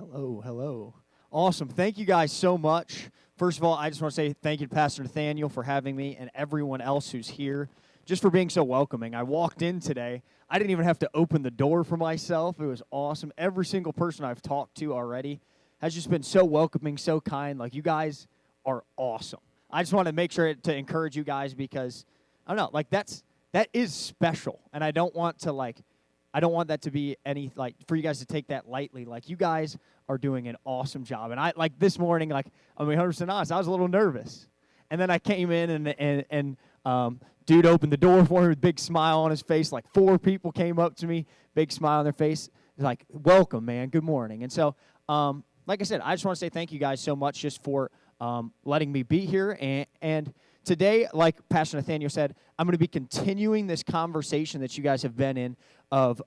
Hello, hello. Awesome. Thank you guys so much. First of all, I just want to say thank you to Pastor Nathaniel for having me and everyone else who's here, just for being so welcoming. I walked in today. I didn't even have to open the door for myself. It was awesome. Every single person I've talked to already has just been so welcoming, so kind. Like, you guys are awesome. I just want to make sure to encourage you guys because, I don't know, like, that is special. And I don't want that to be for you guys to take that lightly. Like, you guys are doing an awesome job. And this morning, I'm 100% honest, I was a little nervous. And then I came in and dude opened the door for me with a big smile on his face. Like, 4 people came up to me, big smile on their face. Like, welcome, man, good morning. And so, like I said, I just want to say thank you guys so much just for letting me be here. And today, like Pastor Nathaniel said, I'm going to be continuing this conversation that you guys have been in of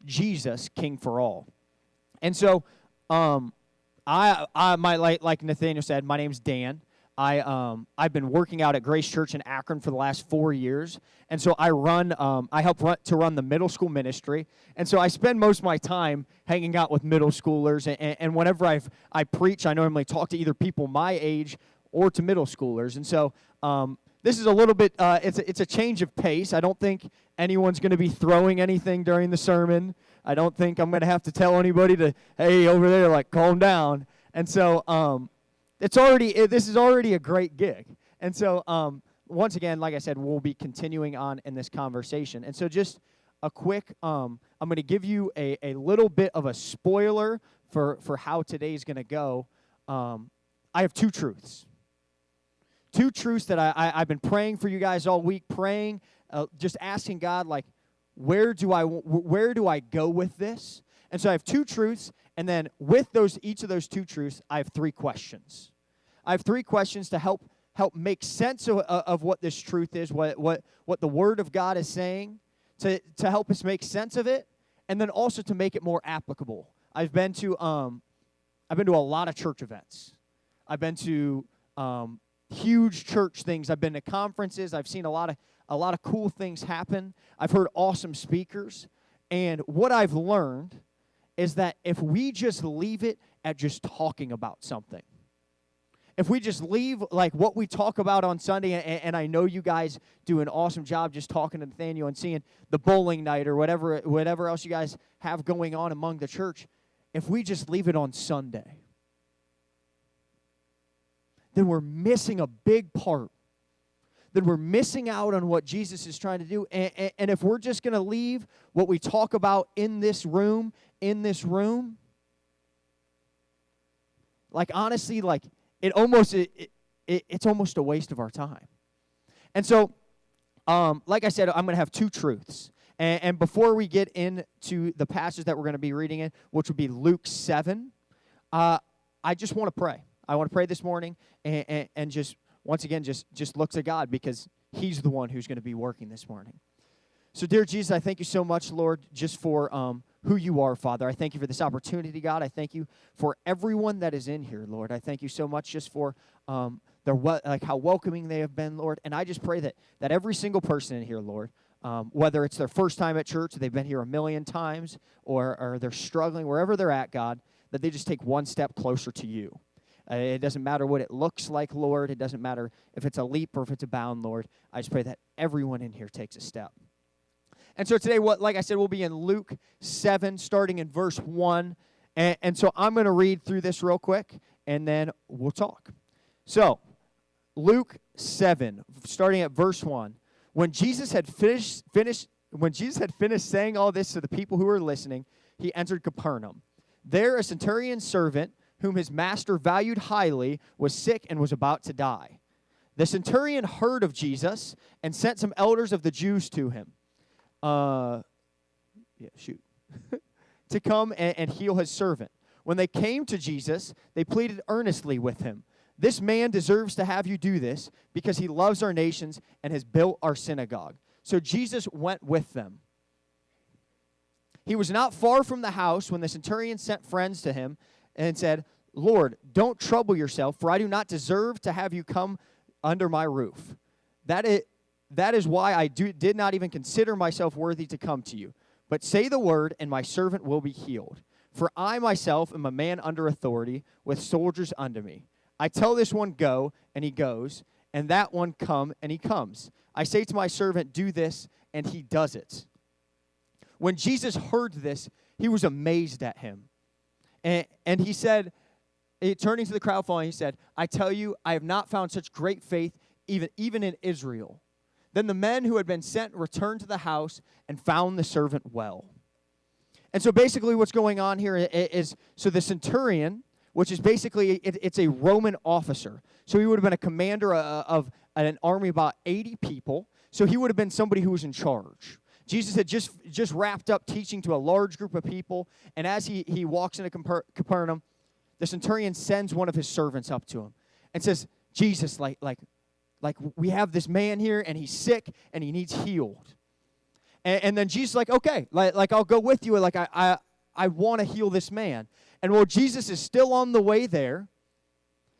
Jesus, King for all. And so, like Nathaniel said, my name's Dan. I've been working out at Grace Church in Akron for the last 4 years, and so I help run the middle school ministry, and so I spend most of my time hanging out with middle schoolers, and whenever I preach, I normally talk to either people my age or to middle schoolers, and so this is a little bit, it's a change of pace. I don't think anyone's going to be throwing anything during the sermon. I don't think I'm going to have to tell anybody to, hey, over there, like, calm down. And so this is already a great gig. And so once again, like I said, we'll be continuing on in this conversation. And so just a quick, I'm going to give you a little bit of a spoiler for how today's going to go. I have 2 truths. 2 truths that I've been praying for you guys all week, praying, just asking God, like, where do I go with this? And so I have 2 truths, and then with each of those 2 truths, I have 3 questions. I have 3 questions to help make sense of what this truth is, what the Word of God is saying, to help us make sense of it, and then also to make it more applicable. I've been to a lot of church events. I've been to huge church things. I've been to conferences. I've seen a lot of cool things happen. I've heard awesome speakers. And what I've learned is that if we just leave it at just talking about something, if we just leave like what we talk about on Sunday, and I know you guys do an awesome job just talking to Nathaniel and seeing the bowling night or whatever else you guys have going on among the church, if we just leave it on Sunday, then we're missing a big part. Then we're missing out on what Jesus is trying to do. And if we're just going to leave what we talk about in this room, like, honestly, like, it's almost a waste of our time. And so, like I said, I'm going to have 2 truths. And before we get into the passage that we're going to be reading in, which would be Luke 7, I just want to pray. I want to pray this morning and just, once again, just look to God because He's the one who's going to be working this morning. So, dear Jesus, I thank you so much, Lord, just for who you are, Father. I thank you for this opportunity, God. I thank you for everyone that is in here, Lord. I thank you so much just for how welcoming they have been, Lord. And I just pray that every single person in here, Lord, whether it's their first time at church, they've been here a million times, or they're struggling, wherever they're at, God, that they just take one step closer to you. It doesn't matter what it looks like, Lord. It doesn't matter if it's a leap or if it's a bound, Lord. I just pray that everyone in here takes a step. And so today, like I said, we'll be in Luke 7, starting in verse 1. And so I'm going to read through this real quick, and then we'll talk. So, Luke 7, starting at verse 1. When Jesus had finished saying all this to the people who were listening, he entered Capernaum. There, a centurion's servant, whom his master valued highly, was sick and was about to die. The centurion heard of Jesus and sent some elders of the Jews to him. To come and heal his servant. When they came to Jesus, they pleaded earnestly with him. This man deserves to have you do this because he loves our nations and has built our synagogue. So Jesus went with them. He was not far from the house when the centurion sent friends to him and said, Lord, don't trouble yourself, for I do not deserve to have you come under my roof. That is why I did not even consider myself worthy to come to you. But say the word, and my servant will be healed. For I myself am a man under authority, with soldiers under me. I tell this one, go, and he goes, and that one, come, and he comes. I say to my servant, do this, and he does it. When Jesus heard this, he was amazed at him. And he said, turning to the crowd following, he said, I tell you, I have not found such great faith even in Israel. Then the men who had been sent returned to the house and found the servant well. And so basically what's going on here is so the centurion, which is basically, it's a Roman officer. So he would have been a commander of an army of about 80 people. So he would have been somebody who was in charge. Jesus had just wrapped up teaching to a large group of people. And as he walks into Capernaum, the centurion sends one of his servants up to him and says, Jesus, like we have this man here, and he's sick, and he needs healed. And then Jesus is like, okay, like I'll go with you. Like I want to heal this man. And while Jesus is still on the way there,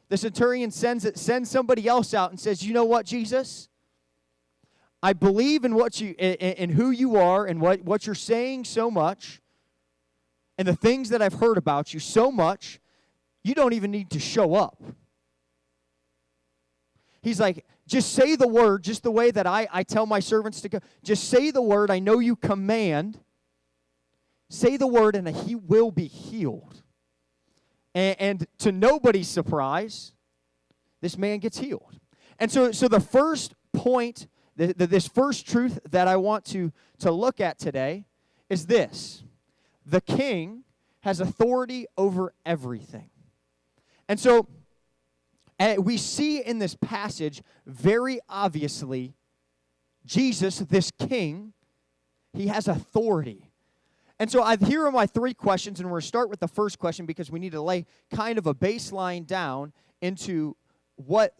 the centurion sends somebody else out and says, you know what, Jesus? I believe in in who you are and what you're saying so much, and the things that I've heard about you so much, you don't even need to show up. He's like, just say the word, just the way that I tell my servants to go. Just say the word. I know you command. Say the word, and he will be healed. And to nobody's surprise, this man gets healed. And so the first point, this first truth that I want to look at today is this. The king has authority over everything. And so we see in this passage very obviously Jesus, this king, he has authority. And so here are my three questions, and we're going to start with the first question because we need to lay kind of a baseline down into what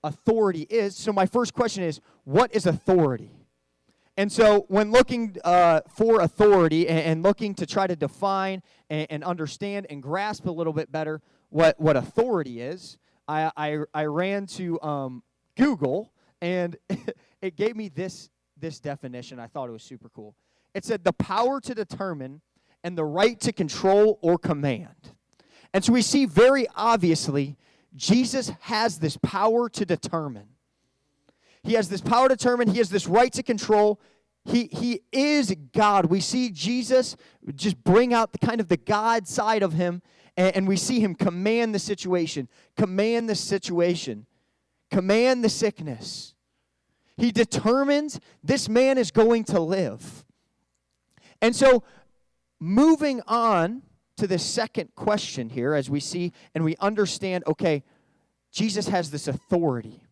authority is. So my first question is, what is authority? And so when looking for authority and looking to try to define and understand and grasp a little bit better what authority is, I ran to Google, and it gave me this definition. I thought it was super cool. It said, the power to determine and the right to control or command. And so we see very obviously Jesus has this power to determine. He has this power to determine. He has this right to control. He is God. We see Jesus just bring out the God side of him, and we see him command the situation, command the sickness. He determines this man is going to live. And so moving on to the second question here, as we see and we understand, okay, Jesus has this authority.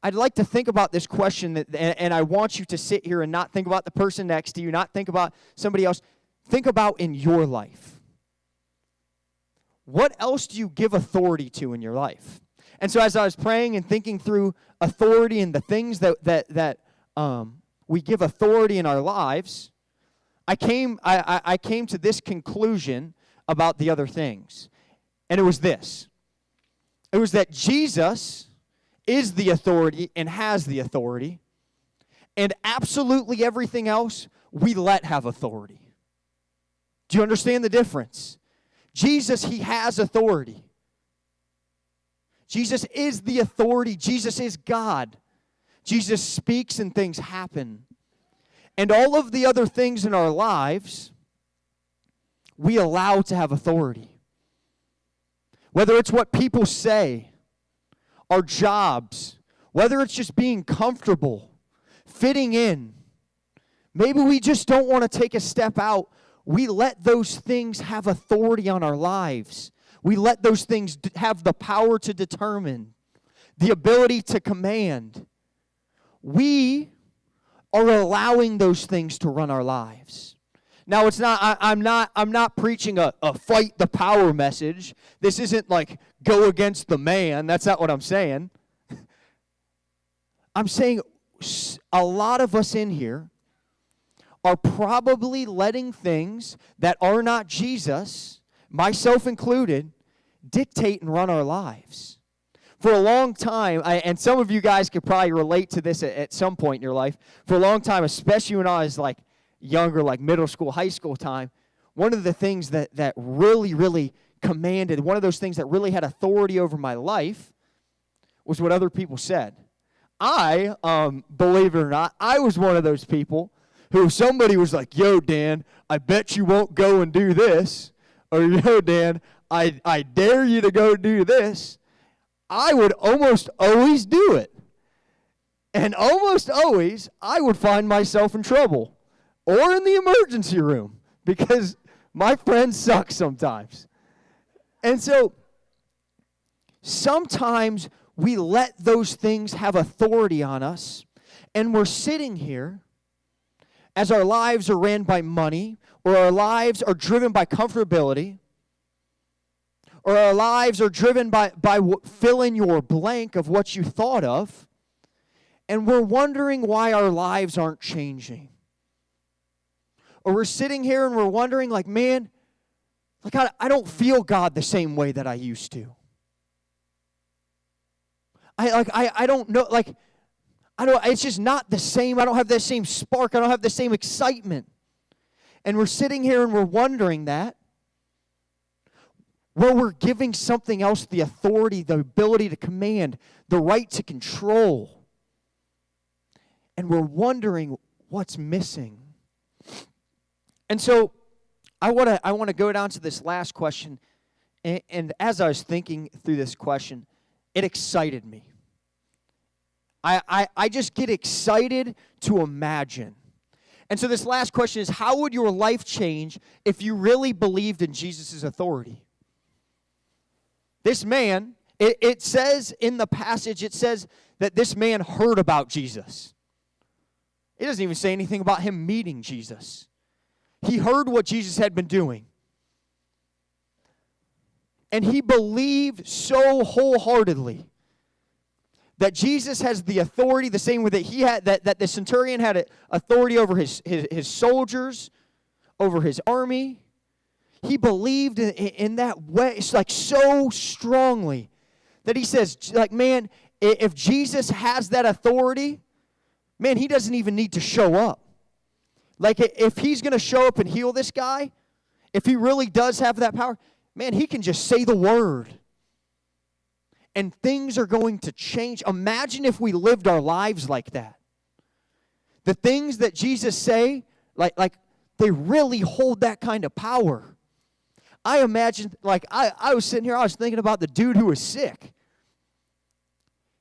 I'd like to think about this question, and I want you to sit here and not think about the person next to you, not think about somebody else. Think about in your life. What else do you give authority to in your life? And so as I was praying and thinking through authority and the things that we give authority in our lives, I came to this conclusion about the other things. And it was this. It was that Jesus is the authority and has the authority, and absolutely everything else we let have authority. Do you understand the difference? Jesus, he has authority. Jesus is the authority. Jesus is God. Jesus speaks and things happen. And all of the other things in our lives, we allow to have authority. Whether it's what people say, our jobs, whether it's just being comfortable, fitting in. Maybe we just don't want to take a step out. We let those things have authority on our lives. We let those things have the power to determine, the ability to command. We are allowing those things to run our lives. Now, it's not. I'm not preaching a fight the power message. This isn't like go against the man. That's not what I'm saying. I'm saying a lot of us in here are probably letting things that are not Jesus, myself included, dictate and run our lives. For a long time, and some of you guys could probably relate to this at some point in your life, for a long time, especially when I was younger, middle school, high school time, one of the things that really, really commanded, one of those things that really had authority over my life was what other people said. I, believe it or not, I was one of those people who somebody was like, yo, Dan, I bet you won't go and do this. Or, yo, Dan, I dare you to go do this. I would almost always do it. And almost always, I would find myself in trouble or in the emergency room because my friends suck sometimes. And so sometimes we let those things have authority on us, and we're sitting here as our lives are ran by money, or our lives are driven by comfortability, or our lives are driven by fill in your blank of what you thought of, and we're wondering why our lives aren't changing. Or we're sitting here and we're wondering, like, man, like I don't feel God the same way that I used to. I don't know, like, it's just not the same. I don't have that same spark. I don't have the same excitement. And we're sitting here and we're wondering that. Well, we're giving something else the authority, the ability to command, the right to control. And we're wondering what's missing. And so I want to go down to this last question. And as I was thinking through this question, it excited me. I just get excited to imagine. And so this last question is, how would your life change if you really believed in Jesus' authority? This man, it says in the passage, it says that this man heard about Jesus. It doesn't even say anything about him meeting Jesus. He heard what Jesus had been doing. And he believed so wholeheartedly that Jesus has the authority, the same way that he had, that the centurion had authority over his soldiers, over his army. He believed in that way, it's like so strongly that he says, like, man, if Jesus has that authority, man, he doesn't even need to show up. Like, if he's going to show up and heal this guy, if he really does have that power, man, he can just say the word. And things are going to change. Imagine if we lived our lives like that. The things that Jesus say, like they really hold that kind of power. I imagine, like, I was sitting here, I was thinking about the dude who was sick.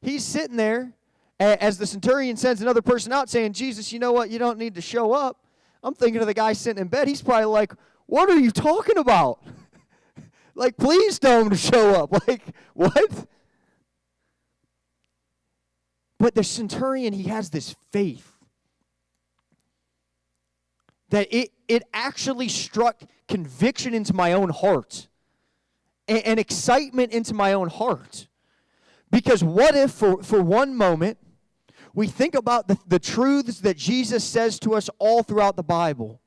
He's sitting there as the centurion sends another person out saying, Jesus, you know what? You don't need to show up. I'm thinking of the guy sitting in bed. He's probably like, what are you talking about? Like, please tell him to show up. Like, what? But the centurion, he has this faith that it actually struck conviction into my own heart and excitement into my own heart. Because what if for one moment we think about the truths that Jesus says to us all throughout the Bible.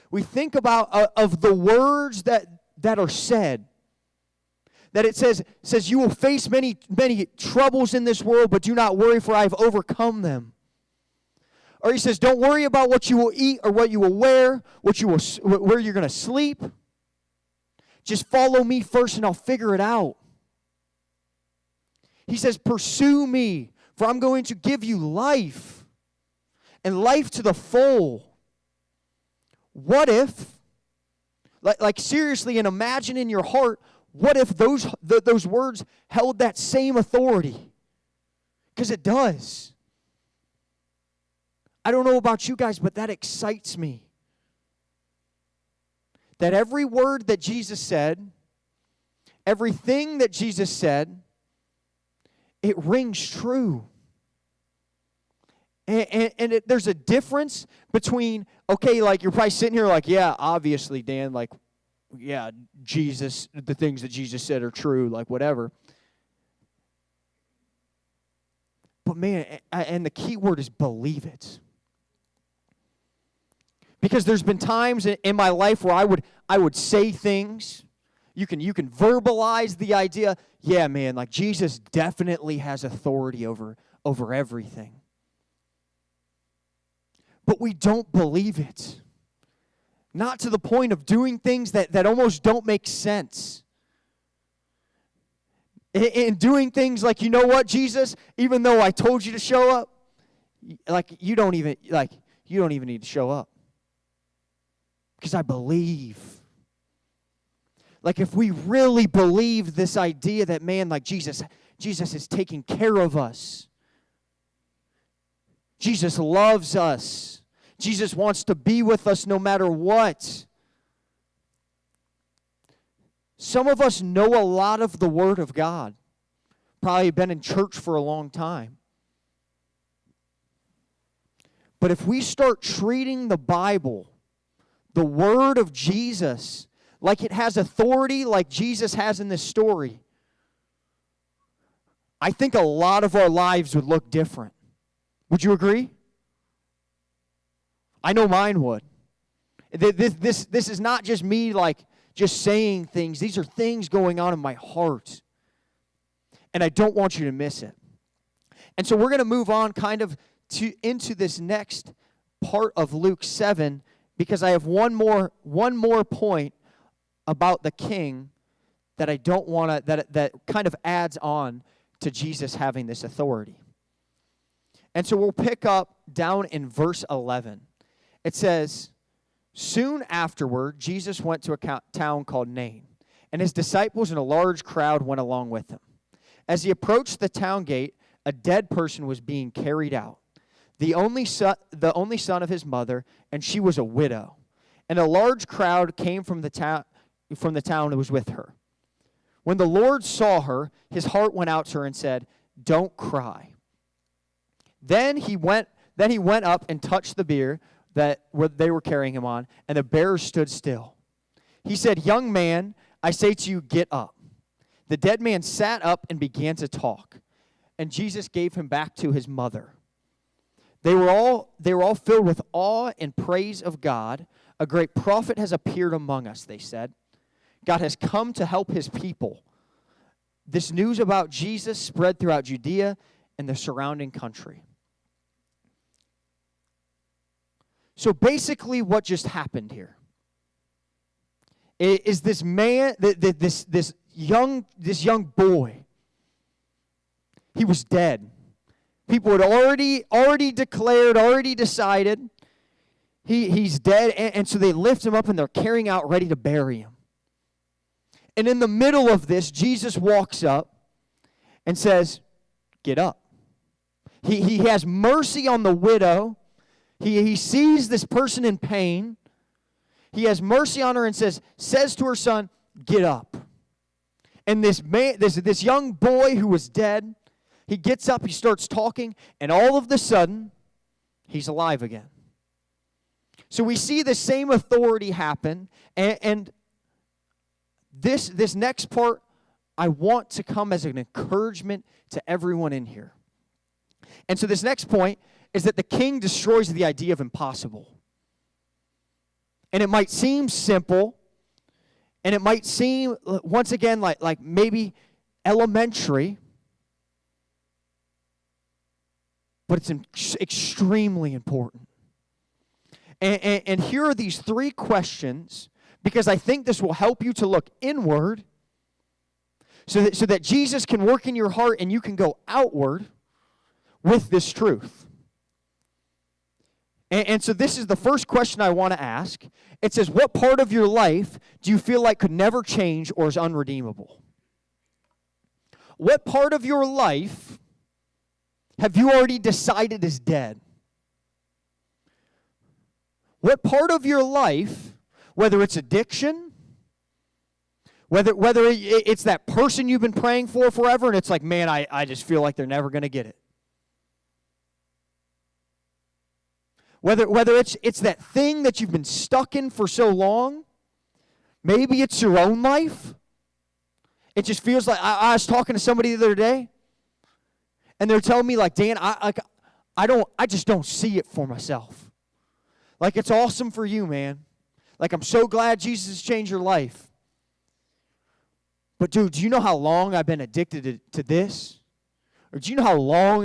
We think about of the words that are said. That it says you will face many troubles in this world, but do not worry, for I have overcome them. Or he says, don't worry about what you will eat or what you will wear, where you're going to sleep. Just follow me first and I'll figure it out. He says, pursue me, for I'm going to give you life, and life to the full. What if, like seriously, and imagine in your heart, what if those words held that same authority? Because it does. I don't know about you guys, but that excites me. That every word that Jesus said, everything that Jesus said, it rings true. And there's a difference between, okay, like you're probably sitting here like, yeah, obviously, Dan, like, yeah, Jesus, the things that Jesus said are true, like whatever. But man, and the key word is believe it. Because there's been times in my life where I would say things. You can verbalize the idea. Yeah, man, like Jesus definitely has authority over everything. But we don't believe it. Not to the point of doing things that almost don't make sense. In doing things like, you know what, Jesus, even though I told you to show up, you don't even need to show up. Because I believe. Like if we really believed this idea that, man, like Jesus is taking care of us. Jesus loves us. Jesus wants to be with us no matter what. Some of us know a lot of the Word of God. Probably been in church for a long time. But if we start treating the Bible, the Word of Jesus, like it has authority like Jesus has in this story, I think a lot of our lives would look different. Would you agree? I know mine would. This is not just me just saying things. These are things going on in my heart. And I don't want you to miss it. And so we're going to move on kind of into this next part of Luke 7 because I have one more point about the king that I don't want to, that kind of adds on to Jesus having this authority. And so we'll pick up down in verse 11. It says, soon afterward, Jesus went to a town called Nain, and his disciples and a large crowd went along with him. As he approached the town gate, a dead person was being carried out, the only son of his mother, and she was a widow. And a large crowd came from the town that was with her. When the Lord saw her, his heart went out to her and said, "Don't cry." Then he went up and touched the bier that they were carrying him on, and the bearer stood still. He said, "Young man, I say to you, get up." The dead man sat up and began to talk, and Jesus gave him back to his mother. They were all filled with awe and praise of God. "A great prophet has appeared among us," they said. God has come to help his people. This news about Jesus spread throughout Judea and the surrounding country. So basically what just happened here is this man, this young boy, he was dead. People had already declared, already decided he's dead, and so they lift him up and they're carrying out ready to bury him. And in the middle of this, Jesus walks up and says, "Get up." He has mercy on the widow. He sees this person in pain. He has mercy on her and says to her son, "Get up." And this young boy who was dead, he gets up, he starts talking, and all of a sudden, he's alive again. So we see the same authority happen, and this next part, I want to come as an encouragement to everyone in here. And so this next point is that the king destroys the idea of impossible. And it might seem simple, and it might seem, once again, like maybe elementary, but it's extremely important. And here are these three questions, because I think this will help you to look inward so that Jesus can work in your heart and you can go outward with this truth. And so this is the first question I want to ask. It says, what part of your life do you feel like could never change or is unredeemable? What part of your life have you already decided is dead? What part of your life, whether it's addiction, whether it's that person you've been praying for forever and it's like, man, I just feel like they're never going to get it. Whether it's that thing that you've been stuck in for so long, maybe it's your own life. It just feels like, I was talking to somebody the other day, and they're telling me, like, Dan, I just don't see it for myself. Like, it's awesome for you, man. Like, I'm so glad Jesus has changed your life. But, dude, do you know how long I've been addicted to this? Or do you know how long,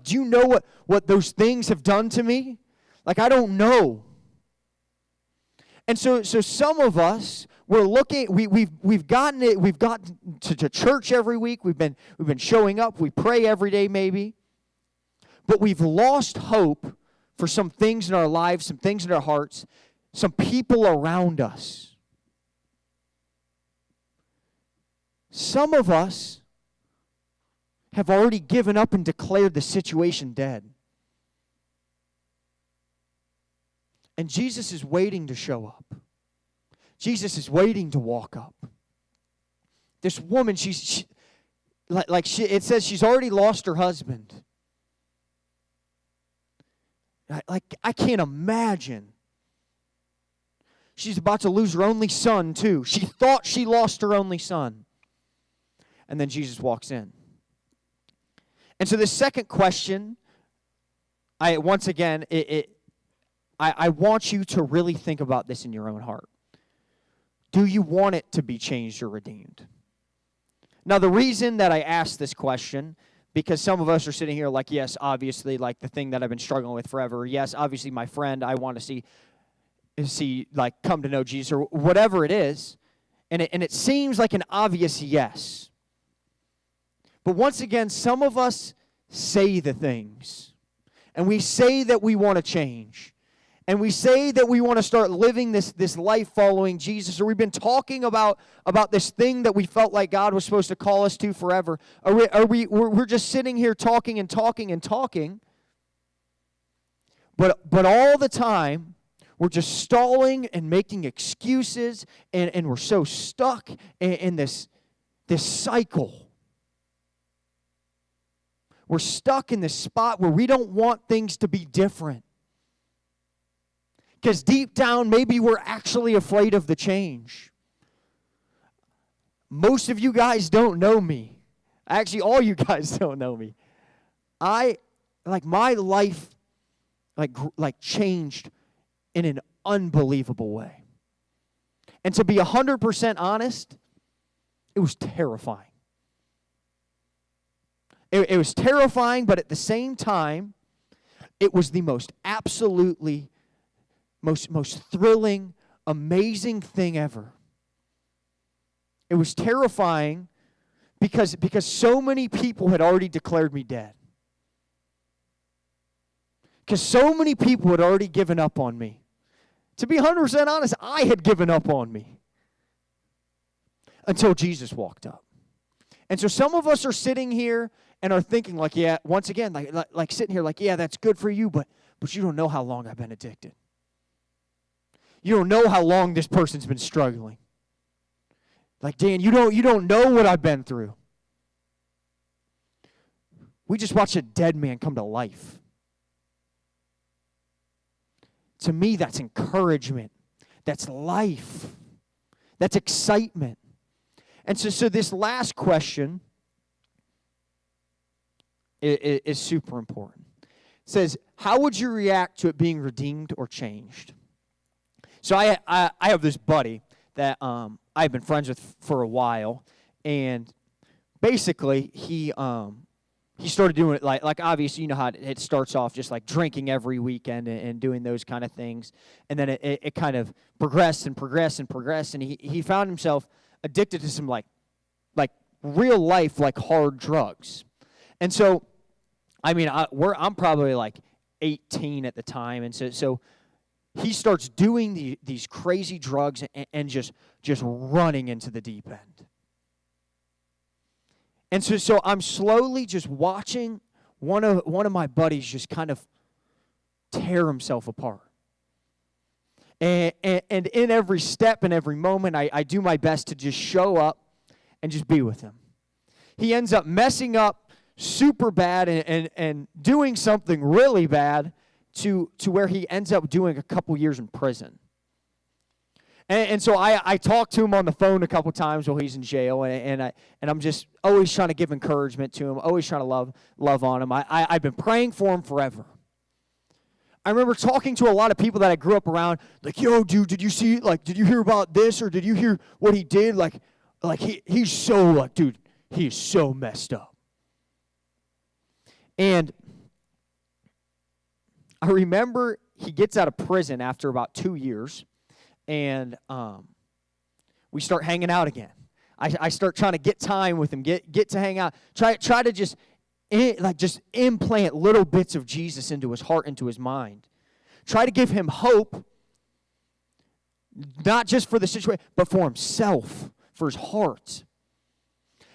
do you know what those things have done to me? Like, I don't know. And so some of us, we're looking, we've gotten to church every week. We've been showing up. We pray every day maybe. But we've lost hope for some things in our lives, some things in our hearts, some people around us. Some of us have already given up and declared the situation dead. And Jesus is waiting to show up. Jesus is waiting to walk up. This woman, it says she's already lost her husband. I can't imagine. She's about to lose her only son, too. She thought she lost her only son. And then Jesus walks in. And so the second question, I want you to really think about this in your own heart. Do you want it to be changed or redeemed? Now, the reason that I ask this question, because some of us are sitting here like, yes, obviously, like the thing that I've been struggling with forever. Yes, obviously, my friend, I want to see like, come to know Jesus or whatever it is. And it seems like an obvious yes. But once again, some of us say the things. And we say that we want to change. And we say that we want to start living this life following Jesus, or we've been talking about this thing that we felt like God was supposed to call us to forever. We're just sitting here talking and talking and talking, but all the time we're just stalling and making excuses, and we're so stuck in this cycle. We're stuck in this spot where we don't want things to be different. Because deep down, maybe we're actually afraid of the change. Most of you guys don't know me. Actually, all you guys don't know me. My life changed in an unbelievable way. And to be 100% honest, it was terrifying. It was terrifying, but at the same time, it was the most absolutely most thrilling, amazing thing ever. It was terrifying because so many people had already declared me dead. Because so many people had already given up on me. To be 100% honest, I had given up on me. Until Jesus walked up. And so some of us are sitting here and are thinking like, yeah, once again, like sitting here like, yeah, that's good for you, but you don't know how long I've been addicted. You don't know how long this person's been struggling. Like, Dan, you don't know what I've been through. We just watched a dead man come to life. To me, that's encouragement. That's life. That's excitement. And so this last question is super important. It says, how would you react to it being redeemed or changed? So I have this buddy that I've been friends with for a while, and basically he started doing it like obviously you know how it starts off just like drinking every weekend and doing those kind of things, and then it kind of progressed and progressed and progressed, and he found himself addicted to some like real life like hard drugs. And so I mean I'm probably like 18 at the time, and so he starts doing these crazy drugs and just running into the deep end. And so I'm slowly just watching one of my buddies just kind of tear himself apart. And in every step and every moment, I do my best to just show up and just be with him. He ends up messing up super bad and doing something really bad to where he ends up doing a couple years in prison. And so I talked to him on the phone a couple times while he's in jail, and I'm just always trying to give encouragement to him, always trying to love on him. I've been praying for him forever. I remember talking to a lot of people that I grew up around, like, yo, dude, did you see, like, did you hear about this, or did you hear what he did? Like he's so, like, dude, he is so messed up. And I remember he gets out of prison after about 2 years, and we start hanging out again. I start trying to get time with him, get to hang out, try to just implant little bits of Jesus into his heart, into his mind. Try to give him hope, not just for the situation, but for himself, for his heart.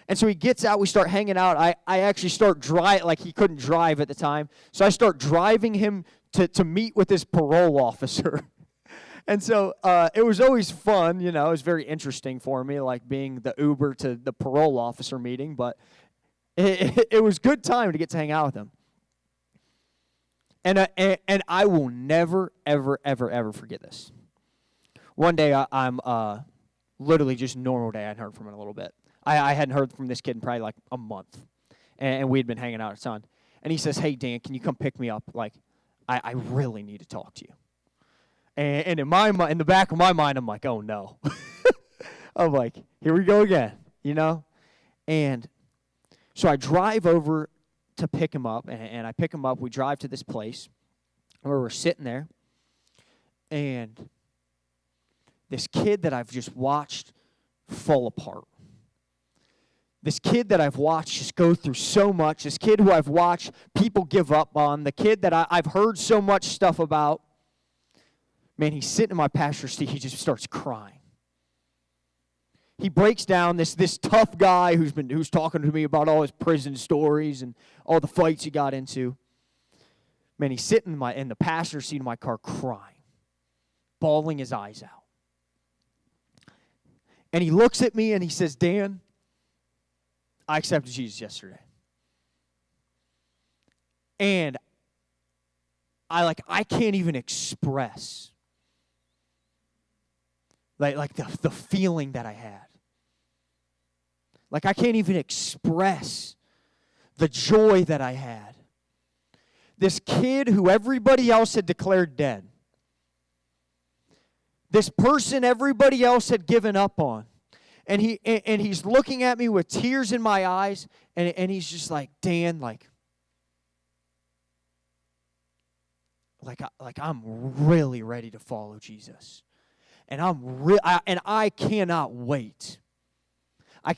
And so he gets out, we start hanging out. I actually start driving, like he couldn't drive at the time, so I start driving him to meet with his parole officer. And so it was always fun, it was very interesting for me, like being the Uber to the parole officer meeting, but it was good time to get to hang out with him. And I will never, ever, ever, ever forget this. One day I'm literally just normal day. I hadn't heard from him in a little bit. I hadn't heard from this kid in probably like a month, and we had been hanging out at Sun. And he says, "Hey, Dan, can you come pick me up? Like, I really need to talk to you." And in in the back of my mind, I'm like, "Oh no!" I'm like, "Here we go again," And so I drive over to pick him up, and I pick him up. We drive to this place where we're sitting there, and this kid that I've just watched fall apart. This kid that I've watched just go through so much. This kid who I've watched people give up on. The kid that I've heard so much stuff about. Man, he's sitting in my passenger seat. He just starts crying. He breaks down, this tough guy who's talking to me about all his prison stories and all the fights he got into. Man, he's sitting in the passenger seat of my car crying, bawling his eyes out. And he looks at me and he says, "Dan, I accepted Jesus yesterday." And I can't even express like the feeling that I had. Like I can't even express the joy that I had. This kid who everybody else had declared dead. This person everybody else had given up on. And he's looking at me with tears in my eyes, and he's just like, "Dan, like I'm really ready to follow Jesus, and I cannot wait."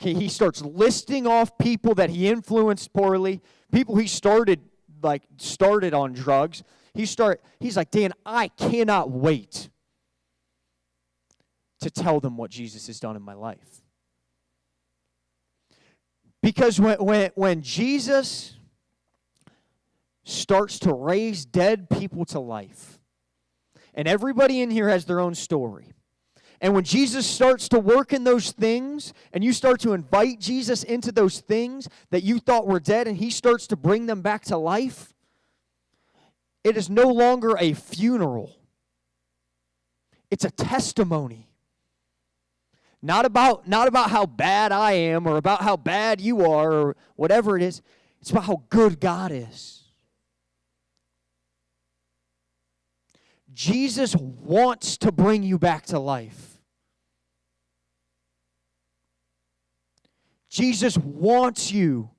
He starts listing off people that he influenced poorly, people he started on drugs. He's like, "Dan, I cannot wait to tell them what Jesus has done in my life." Because when Jesus starts to raise dead people to life, and everybody in here has their own story, and when Jesus starts to work in those things, and you start to invite Jesus into those things that you thought were dead, and he starts to bring them back to life, it is no longer a funeral. It's a testimony. Not about how bad I am or about how bad you are or whatever it is. It's about how good God is. Jesus wants to bring you back to life. Jesus wants you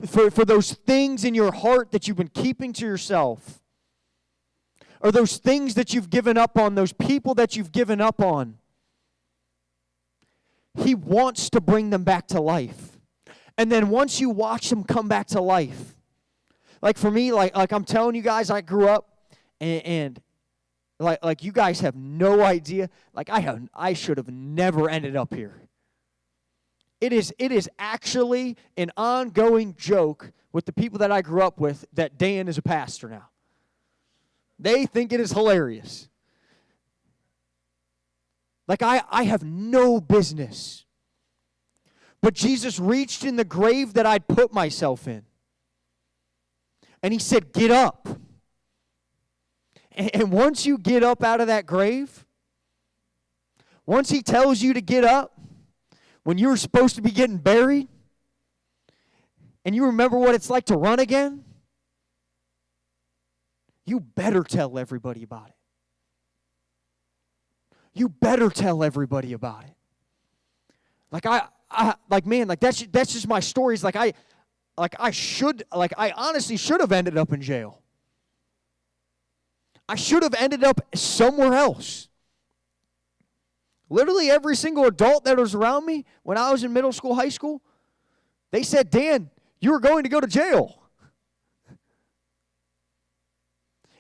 for those things in your heart that you've been keeping to yourself, or those things that you've given up on, those people that you've given up on. He wants to bring them back to life. And then once you watch them come back to life, like for me, like I'm telling you guys, I grew up and like you guys have no idea. Like I should have never ended up here. It is actually an ongoing joke with the people that I grew up with that Dan is a pastor now. They think it is hilarious. Like I have no business. But Jesus reached in the grave that I'd put myself in. And he said, "Get up." And once you get up out of that grave, once he tells you to get up, when you were supposed to be getting buried, and you remember what it's like to run again, you better tell everybody about it. You better tell everybody about it. That's just my stories. I honestly should have ended up in jail. I should have ended up somewhere else. Literally every single adult that was around me when I was in middle school, high school, they said, Dan, you were going to go to jail.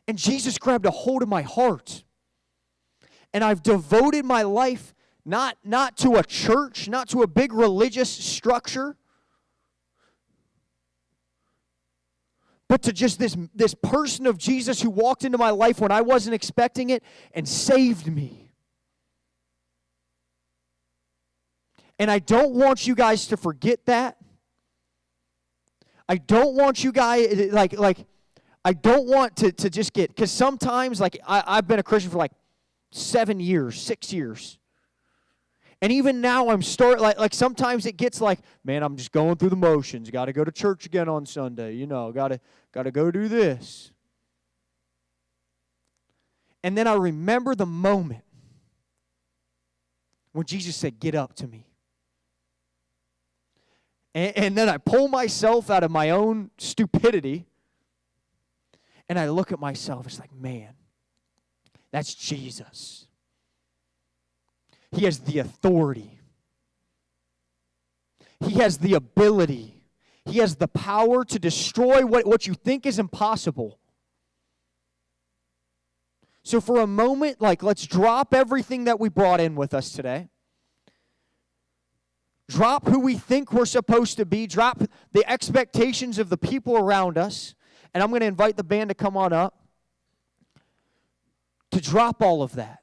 And Jesus grabbed a hold of my heart. And I've devoted my life not to a church, not to a big religious structure, but to just this person of Jesus who walked into my life when I wasn't expecting it and saved me. And I don't want you guys to forget that. I don't want you guys, I don't want to just get, because sometimes, I've been a Christian for 7 years, 6 years. And even now I'm sometimes it gets man, I'm just going through the motions. Got to go to church again on Sunday, got to go do this. And then I remember the moment when Jesus said, get up to me. And then I pull myself out of my own stupidity, and I look at myself. It's man, that's Jesus. He has the authority. He has the ability. He has the power to destroy what you think is impossible. So for a moment, let's drop everything that we brought in with us today. Drop who we think we're supposed to be. Drop the expectations of the people around us. And I'm going to invite the band to come on up. To drop all of that.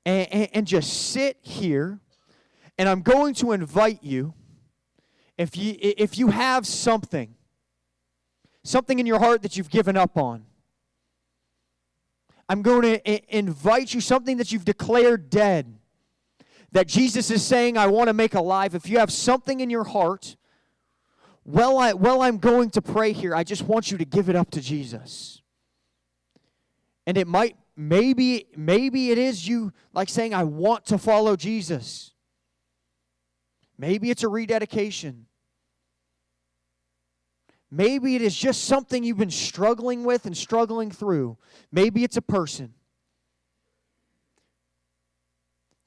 And just sit here. And I'm going to invite you, if you have something in your heart that you've given up on, I'm going to invite you, something that you've declared dead, that Jesus is saying, I want to make alive. If you have something in your heart, while I'm going to pray here, I just want you to give it up to Jesus. And it might, maybe it is you saying, I want to follow Jesus. Maybe it's a rededication. Maybe it is just something you've been struggling with and struggling through. Maybe it's a person.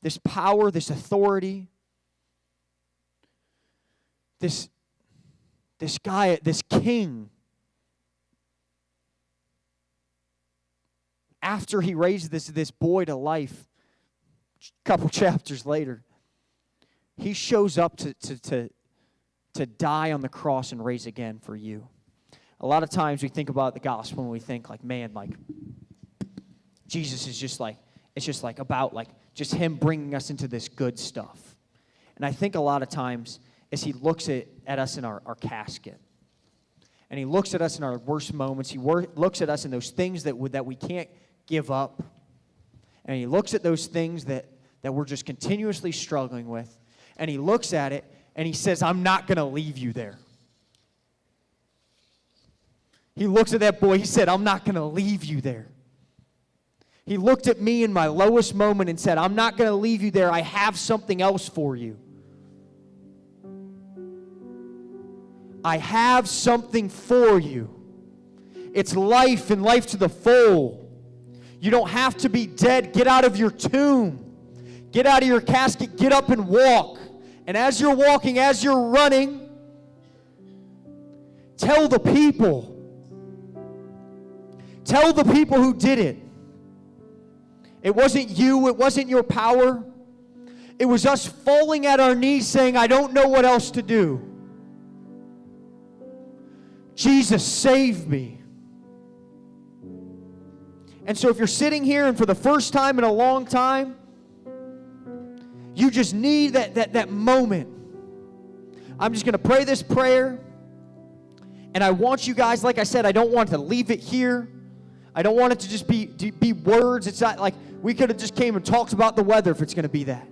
This power, this authority, this guy, this king, after he raised this boy to life, a couple chapters later, he shows up to die on the cross and raise again for you. A lot of times we think about the gospel and we think Jesus is just it's just about just him bringing us into this good stuff. And I think a lot of times as he looks at us in our casket, and he looks at us in our worst moments, he looks at us in those things that we can't give up, and he looks at those things that we're just continuously struggling with, and he looks at it, and he says, I'm not going to leave you there. He looks at that boy, he said, I'm not going to leave you there. He looked at me in my lowest moment and said, I'm not going to leave you there. I have something else for you. I have something for you. It's life and life to the full. You don't have to be dead. Get out of your tomb. Get out of your casket. Get up and walk. And as you're walking, as you're running, tell the people. Tell the people who did it. It wasn't you. It wasn't your power. It was us falling at our knees saying, I don't know what else to do. Jesus, save me. And so if you're sitting here and for the first time in a long time, you just need that moment. I'm just going to pray this prayer. And I want you guys, like I said, I don't want to leave it here. I don't want it to just be words. It's not like we could have just came and talked about the weather if it's going to be that.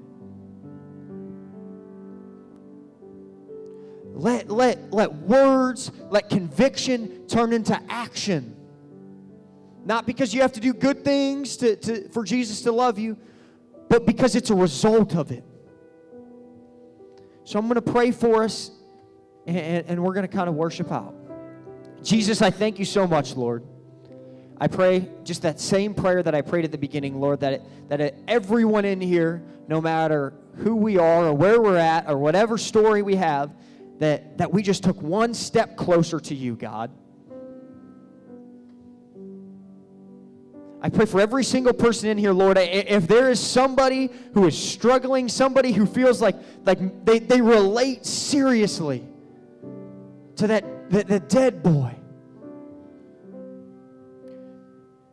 Let words, let conviction turn into action. Not because you have to do good things for Jesus to love you, but because it's a result of it. So I'm going to pray for us, and we're going to kind of worship out. Jesus, I thank you so much, Lord. I pray just that same prayer that I prayed at the beginning, Lord, that everyone in here, no matter who we are or where we're at or whatever story we have, that we just took one step closer to you, God. I pray for every single person in here, Lord, if there is somebody who is struggling, somebody who feels like they relate seriously to the dead boy,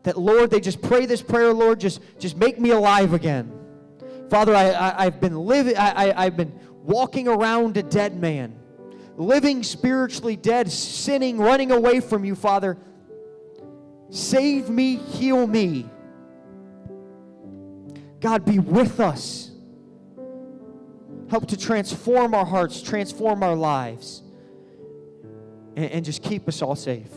that, Lord, they just pray this prayer, Lord, just make me alive again. Father, I've been walking around a dead man, living spiritually dead, sinning, running away from you, Father. Save me, heal me. God, be with us. Help to transform our hearts, transform our lives, and just keep us all safe.